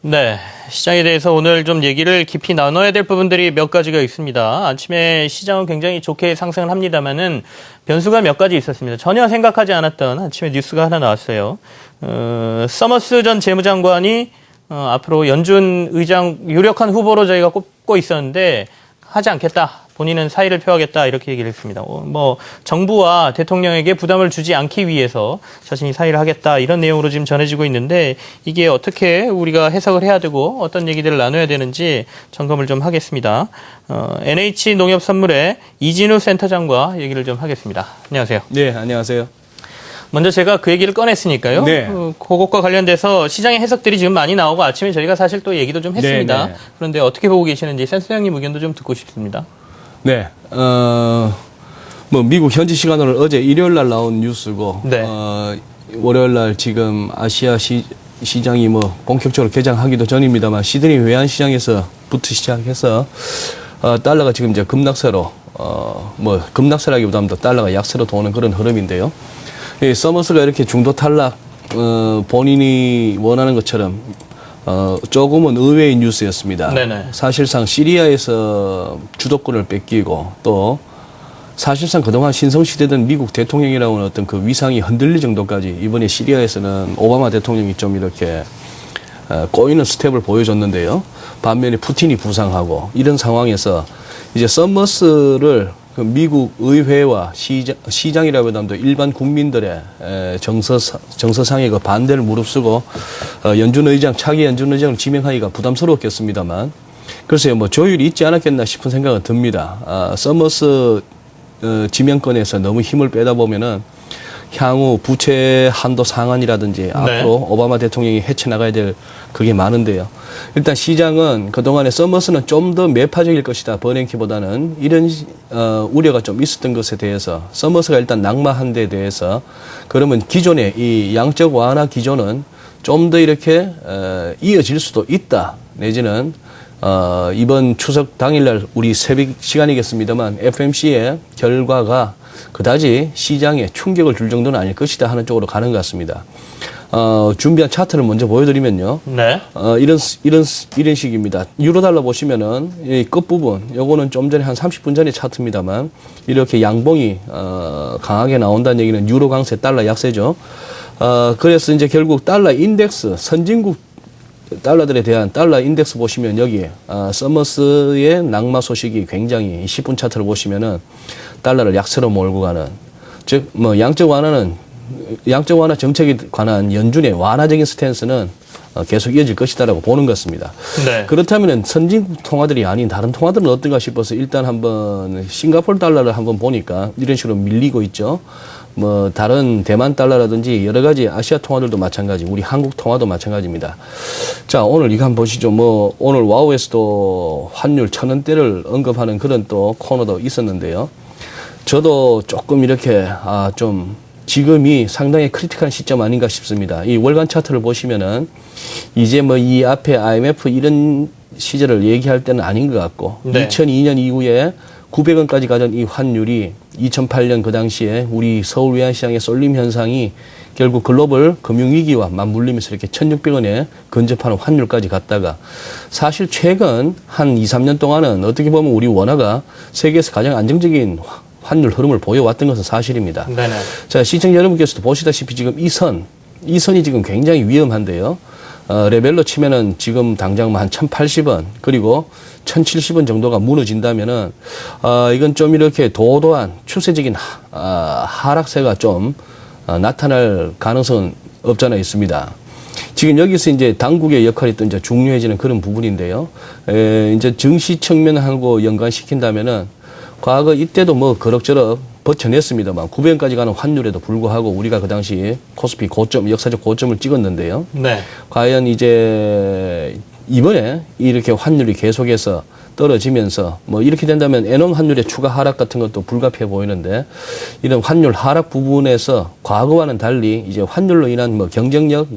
네, 시장에 대해서 오늘 좀 얘기를 깊이 나눠야 될 부분들이 몇 가지가 있습니다. 아침에 시장은 굉장히 좋게 상승을 합니다만은 변수가 몇 가지 있었습니다. 전혀 생각하지 않았던 아침에 뉴스가 하나 나왔어요. 서머스 전 재무장관이 앞으로 연준 의장 유력한 후보로 저희가 꼽고 있었는데 하지 않겠다. 본인은 사의를 표하겠다 이렇게 얘기를 했습니다. 뭐 정부와 대통령에게 부담을 주지 않기 위해서 자신이 사의를 하겠다 이런 내용으로 지금 전해지고 있는데 이게 어떻게 우리가 해석을 해야 되고 어떤 얘기들을 나눠야 되는지 점검을 좀 하겠습니다. NH농협선물의 이진우 센터장과 얘기를 좀 하겠습니다. 안녕하세요. 네, 안녕하세요. 먼저 제가 그 얘기를 꺼냈으니까요. 네. 그것과 관련돼서 시장의 해석들이 지금 많이 나오고 아침에 저희가 사실 또 얘기도 좀 했습니다. 네. 그런데 어떻게 보고 계시는지 센터장님 의견도 좀 듣고 싶습니다. 네, 뭐 미국 현지 시간으로 어제 일요일 날 나온 뉴스고, 네. 월요일 날 지금 아시아 시장이 뭐 본격적으로 개장하기도 전입니다만 시드니 외환 시장에서부터 시작해서 달러가 지금 이제 급락세로 뭐 급락세라기보다는 더 달러가 약세로 도는 그런 흐름인데요. 이 서머스가 이렇게 중도 탈락 본인이 원하는 것처럼 조금은 의외의 뉴스였습니다. 네네. 사실상 시리아에서 주도권을 뺏기고 또 사실상 그동안 신성시대던 미국 대통령이라고 하는 어떤 그 위상이 흔들릴 정도까지 이번에 시리아에서는 오바마 대통령이 좀 이렇게 꼬이는 스텝을 보여줬는데요. 반면에 푸틴이 부상하고 이런 상황에서 이제 서머스를 그 미국 의회와 시장이라고 하면 일반 국민들의 정서상의 그 반대를 무릅쓰고 차기 연준 의장을 지명하기가 부담스러웠겠습니다만 글쎄요, 뭐 조율이 있지 않았겠나 싶은 생각은 듭니다. 서머스 지명권에서 너무 힘을 빼다 보면은 향후 부채 한도 상한이라든지 네. 앞으로 오바마 대통령이 헤쳐나가야 될 그게 많은데요. 일단 시장은 그동안에 서머스는 좀 더 매파적일 것이다. 버냉키보다는 이런 우려가 좀 있었던 것에 대해서 서머스가 일단 낙마한 데 대해서 그러면 기존의 이 양적 완화 기조는 좀 더 이렇게 이어질 수도 있다. 내지는 이번 추석 당일날 우리 새벽 시간이겠습니다만 FMC의 결과가 그다지 시장에 충격을 줄 정도는 아닐 것이다 하는 쪽으로 가는 것 같습니다. 준비한 차트를 먼저 보여드리면요. 네. 이런 식입니다. 유로달러 보시면은 이 끝부분, 요거는 좀 전에 한 30분 전의 차트입니다만 이렇게 양봉이 강하게 나온다는 얘기는 유로 강세, 달러 약세죠. 그래서 이제 결국 달러 인덱스, 선진국 달러들에 대한 달러 인덱스 보시면 여기 서머스의 낙마 소식이 굉장히 10분 차트를 보시면은 달러를 약세로 몰고 가는, 즉 뭐 양적 완화 정책에 관한 연준의 완화적인 스탠스는 계속 이어질 것이다라고 보는 것 같습니다. 네. 그렇다면 선진국 통화들이 아닌 다른 통화들은 어떤가 싶어서 일단 한번 싱가포르 달러를 한번 보니까 이런 식으로 밀리고 있죠. 뭐 다른 대만 달러라든지 여러 가지 아시아 통화들도 마찬가지, 우리 한국 통화도 마찬가지입니다. 자, 오늘 이거 한번 보시죠. 뭐 오늘 와우에서도 환율 1,000원대를 언급하는 그런 또 코너도 있었는데요. 저도 조금 이렇게 좀 지금이 상당히 크리티컬한 시점 아닌가 싶습니다. 이 월간 차트를 보시면은 이제 뭐 이 앞에 IMF 이런 시절을 얘기할 때는 아닌 것 같고, 네. 2002년 이후에 900원까지 가던 이 환율이 2008년 그 당시에 우리 서울 외환시장의 쏠림 현상이 결국 글로벌 금융위기와 맞물리면서 이렇게 1,600원에 근접하는 환율까지 갔다가 사실 최근 한 2, 3년 동안은 어떻게 보면 우리 원화가 세계에서 가장 안정적인 환율 흐름을 보여왔던 것은 사실입니다. 네네. 자, 시청자 여러분께서도 보시다시피 지금 이 선이 지금 굉장히 위험한데요. 레벨로 치면은 지금 당장 한 1,080원 그리고 1,070원 정도가 무너진다면은 이건 좀 이렇게 도도한 추세적인 하락세가 좀 나타날 가능성은 없잖아 있습니다. 지금 여기서 이제 당국의 역할이 또 이제 중요해지는 그런 부분인데요. 이제 증시 측면하고 연관시킨다면은 과거 이때도 뭐 그럭저럭 버텨냈습니다만 900원까지 가는 환율에도 불구하고 우리가 그 당시 코스피 고점, 역사적 고점을 찍었는데요. 네. 과연 이제 이번에 이렇게 환율이 계속해서 떨어지면서 뭐 이렇게 된다면 엔원 환율의 추가 하락 같은 것도 불가피해 보이는데 이런 환율 하락 부분에서 과거와는 달리 이제 환율로 인한 뭐 경쟁력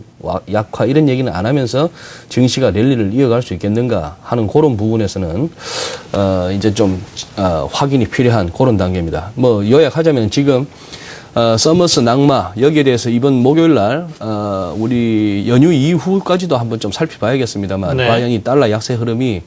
약화 이런 얘기는 안 하면서 증시가 랠리를 이어갈 수 있겠는가 하는 그런 부분에서는 이제 좀 확인이 필요한 그런 단계입니다. 뭐 요약하자면 지금 서머스 낙마 여기에 대해서 이번 목요일 날 우리 연휴 이후까지도 한번 좀 살펴봐야겠습니다만 네. 과연 이 달러 약세 흐름이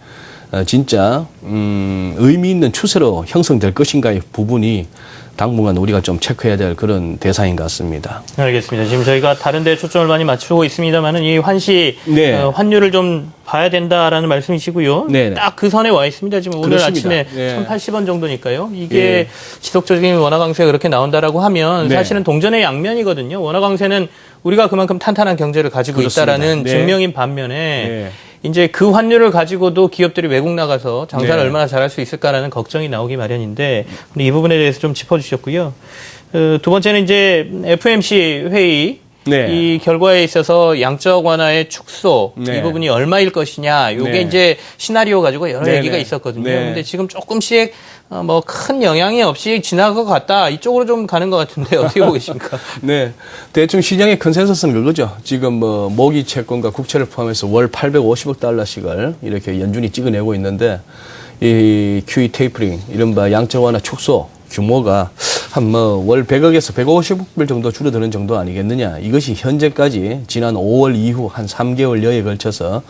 진짜 의미 있는 추세로 형성될 것인가의 부분이 당분간 우리가 좀 체크해야 될 그런 대상인 것 같습니다. 알겠습니다. 지금 저희가 다른 데 초점을 많이 맞추고 있습니다만은 이 환시 네. 환율을 좀 봐야 된다라는 말씀이시고요. 네. 딱 그 선에 와 있습니다. 지금 오늘 그렇습니다. 아침에 네. 1,080원 정도니까요. 이게 네. 지속적인 원화 강세가 그렇게 나온다라고 하면 네. 사실은 동전의 양면이거든요. 원화 강세는 우리가 그만큼 탄탄한 경제를 가지고 그렇습니다. 있다라는 네. 증명인 반면에 네. 이제 그 환율을 가지고도 기업들이 외국 나가서 장사를 네. 얼마나 잘할 수 있을까라는 걱정이 나오기 마련인데 이 부분에 대해서 좀 짚어주셨고요. 두 번째는 이제 FOMC 회의 네. 이 결과에 있어서 양적 완화의 축소 네. 이 부분이 얼마일 것이냐 요게 네. 이제 시나리오 가지고 여러 네, 얘기가 네. 있었거든요. 네. 근데 지금 조금씩 뭐 큰 영향이 없이 지나갈 것 같다 이쪽으로 좀 가는 것 같은데 어떻게 보고 계십니까? 네. 대충 시장의 컨센서스는 그거죠. 지금 뭐 모기 채권과 국채를 포함해서 월 850억 달러씩을 이렇게 연준이 찍어내고 있는데 이 QE 테이퍼링 이른바 양적 완화 축소 규모가 한 뭐 월 100억에서 150억 불 정도 줄어드는 정도 아니겠느냐. 이것이 현재까지 지난 5월 이후 한 3개월여에 걸쳐서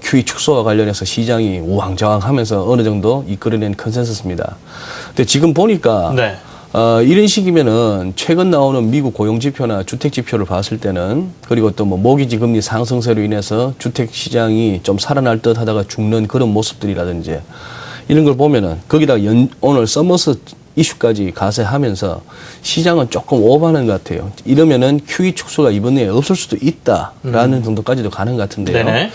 QE 축소와 관련해서 시장이 우왕좌왕하면서 어느 정도 이끌어낸 컨센서스입니다. 근데 지금 보니까 네. 이런 식이면은 최근 나오는 미국 고용지표나 주택지표를 봤을 때는 그리고 또 뭐 모기지 금리 상승세로 인해서 주택시장이 좀 살아날 듯 하다가 죽는 그런 모습들이라든지 이런 걸 보면은 거기다 오늘 서머스 이슈까지 가세하면서 시장은 조금 오버하는 것 같아요. 이러면은 QE 축소가 이번에 없을 수도 있다라는 정도까지도 가는 것 같은데요. 네네.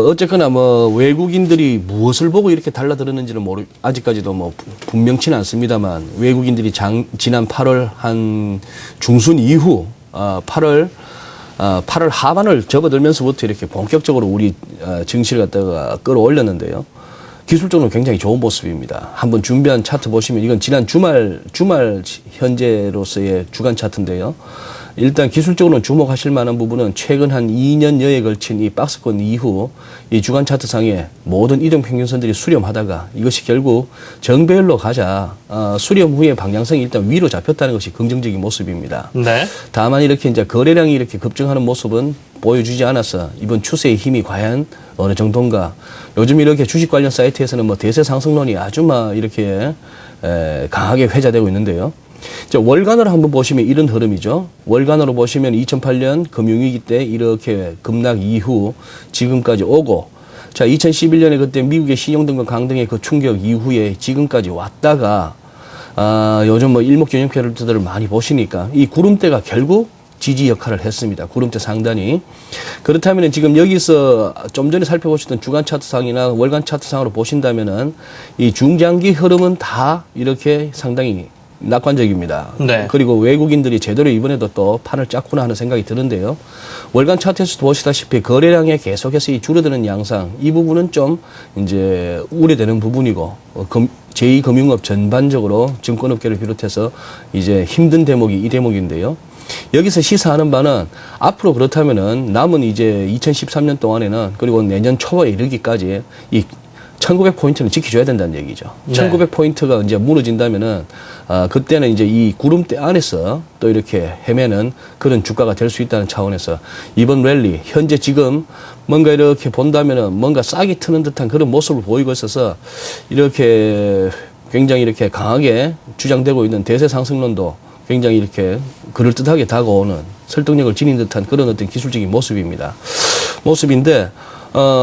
어쨌거나 뭐 외국인들이 무엇을 보고 이렇게 달라들었는지는 아직까지도 뭐 분명치는 않습니다만 외국인들이 지난 8월 한 중순 이후 8월 하반을 접어들면서부터 이렇게 본격적으로 우리 증시를 갖다가 끌어올렸는데요. 기술적으로 굉장히 좋은 모습입니다. 한번 준비한 차트 보시면 이건 지난 주말 현재로서의 주간 차트인데요. 일단 기술적으로는 주목하실 만한 부분은 최근 한 2년여에 걸친 이 박스권 이후 이 주간 차트상에 모든 이동평균선들이 수렴하다가 이것이 결국 정배열로 가자 수렴 후에 방향성이 일단 위로 잡혔다는 것이 긍정적인 모습입니다. 네. 다만 이렇게 이제 거래량이 이렇게 급증하는 모습은 보여주지 않아서 이번 추세의 힘이 과연 어느 정도인가. 요즘 이렇게 주식 관련 사이트에서는 뭐 대세 상승론이 아주 막 이렇게 강하게 회자되고 있는데요. 자, 월간으로 한번 보시면 이런 흐름이죠. 월간으로 보시면 2008년 금융위기 때 이렇게 급락 이후 지금까지 오고, 자, 2011년에 그때 미국의 신용등급 강등의 그 충격 이후에 지금까지 왔다가, 요즘 뭐 일목균형표들을 많이 보시니까 이 구름대가 결국 지지 역할을 했습니다. 구름대 상단이. 그렇다면 지금 여기서 좀 전에 살펴보셨던 주간 차트상이나 월간 차트상으로 보신다면은 이 중장기 흐름은 다 이렇게 상당히 낙관적입니다. 네. 그리고 외국인들이 제대로 이번에도 또 판을 짰구나 하는 생각이 드는데요. 월간 차트에서도 보시다시피 거래량에 계속해서 이 줄어드는 양상, 이 부분은 좀 이제 우려되는 부분이고, 제2금융업 전반적으로 증권업계를 비롯해서 이제 힘든 대목이 이 대목인데요. 여기서 시사하는 바는 앞으로 그렇다면은 남은 이제 2013년 동안에는 그리고 내년 초에 이르기까지 이 1900포인트는 지켜줘야 된다는 얘기죠. 네. 1900포인트가 이제 무너진다면은, 그때는 이제 이 구름대 안에서 또 이렇게 헤매는 그런 주가가 될 수 있다는 차원에서 이번 랠리, 현재 지금 뭔가 이렇게 본다면은 뭔가 싹이 트는 듯한 그런 모습을 보이고 있어서 이렇게 굉장히 이렇게 강하게 주장되고 있는 대세 상승론도 굉장히 이렇게 그럴듯하게 다가오는 설득력을 지닌 듯한 그런 어떤 기술적인 모습인데,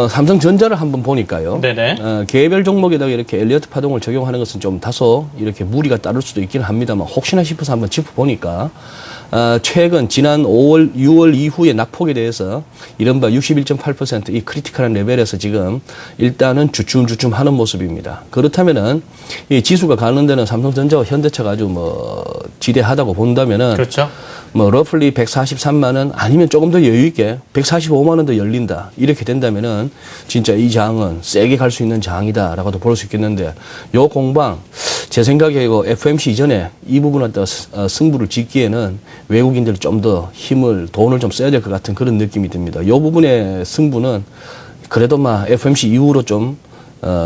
삼성전자를 한번 보니까요. 네네. 개별 종목에다가 이렇게 엘리어트 파동을 적용하는 것은 좀 다소 이렇게 무리가 따를 수도 있기는 합니다만 혹시나 싶어서 한번 짚어보니까 최근 지난 6월 이후의 낙폭에 대해서 이른바 61.8% 이 크리티컬한 레벨에서 지금 일단은 주춤주춤 하는 모습입니다. 그렇다면은 이 지수가 가는 데는 삼성전자와 현대차가 아주 뭐 지대하다고 본다면은 그렇죠. 뭐 러플리 143만 원 아니면 조금 더 여유 있게 145만 원 더 열린다. 이렇게 된다면은 진짜 이 장은 세게 갈 수 있는 장이다라고도 볼 수 있겠는데 요 공방 제 생각에 이거 FOMC 이전에 이 부분을 또 승부를 짓기에는 외국인들이 좀 더 돈을 좀 써야 될 것 같은 그런 느낌이 듭니다. 요 부분의 승부는 그래도 막 FOMC 이후로 좀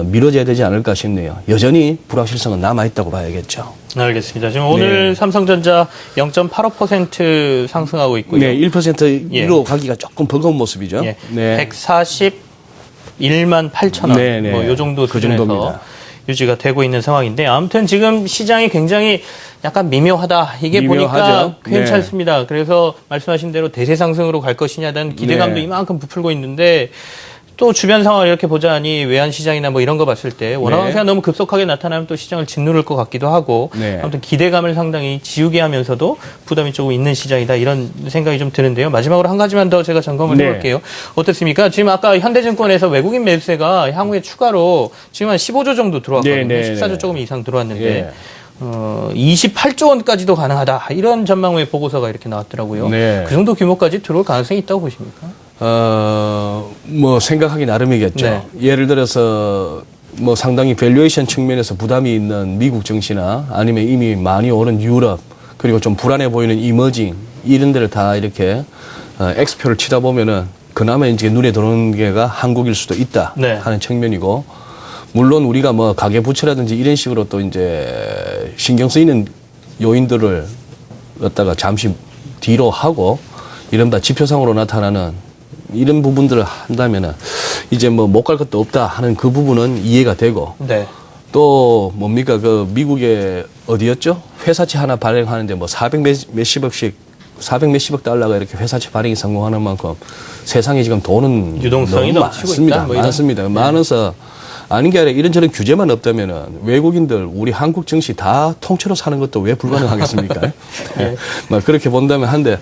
미뤄져야 되지 않을까 싶네요. 여전히 불확실성은 남아있다고 봐야겠죠. 알겠습니다. 지금 오늘 삼성전자 0.85% 상승하고 있고요. 네, 1%로 가기가 조금 버거운 모습이죠. 예, 네. 141만 8천 원, 네, 네. 뭐 요 정도 그 수준에서 정도입니다. 유지가 되고 있는 상황인데 아무튼 지금 시장이 굉장히 약간 미묘하다. 이게 보니까 미묘하죠. 괜찮습니다. 그래서 말씀하신 대로 대세 상승으로 갈 것이냐는 기대감도 네. 이만큼 부풀고 있는데 또 주변 상황을 이렇게 보자니 외환 시장이나 뭐 이런 거 봤을 때 원화 네. 강세가 너무 급속하게 나타나면 또 시장을 짓누를 것 같기도 하고 네. 아무튼 기대감을 상당히 지우게 하면서도 부담이 조금 있는 시장이다 이런 생각이 좀 드는데요. 마지막으로 한 가지만 더 제가 점검을 네. 해볼게요. 어떻습니까? 지금 아까 현대증권에서 외국인 매수세가 향후에 추가로 지금 한 15조 정도 들어왔거든요. 네, 네, 14조 네. 조금 이상 들어왔는데 예. 28조 원까지도 가능하다 이런 전망의 보고서가 이렇게 나왔더라고요. 네. 그 정도 규모까지 들어올 가능성이 있다고 보십니까? 뭐 생각하기 나름이겠죠. 네. 예를 들어서 뭐 상당히 밸류에이션 측면에서 부담이 있는 미국 증시나 아니면 이미 많이 오른 유럽 그리고 좀 불안해 보이는 이머징 이런 데를 다 이렇게 X표를 치다 보면은 그나마 이제 눈에 들어오는 게가 한국일 수도 있다 네. 하는 측면이고 물론 우리가 뭐 가계 부채라든지 이런 식으로 또 이제 신경 쓰이는 요인들을 갖다가 잠시 뒤로 하고 이른바 지표상으로 나타나는 이런 부분들을 한다면은 이제 뭐 못 갈 것도 없다 하는 그 부분은 이해가 되고 네. 또 뭡니까 그 미국의 어디였죠? 회사채 하나 발행하는데 뭐 400 몇십억 달러가 이렇게 회사채 발행이 성공하는 만큼 세상에 지금 돈은 유동성이 너무 넘치고 많습니다. 있다, 뭐 이런. 많습니다. 많아서 아닌 게 아니라 이런저런 규제만 없다면은 외국인들 우리 한국 증시 다 통째로 사는 것도 왜 불가능하겠습니까? 네. 뭐 그렇게 본다면 한데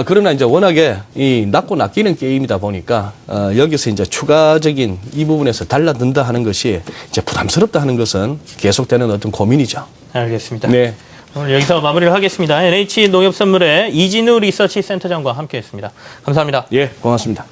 그러나 이제 워낙에 이 낮고 낚이는 게임이다 보니까 여기서 이제 추가적인 이 부분에서 달라든다 하는 것이 이제 부담스럽다 하는 것은 계속되는 어떤 고민이죠. 알겠습니다. 네. 오늘 여기서 마무리를 하겠습니다. NH 농협선물의 이진우 리서치 센터장과 함께했습니다. 감사합니다. 예, 고맙습니다.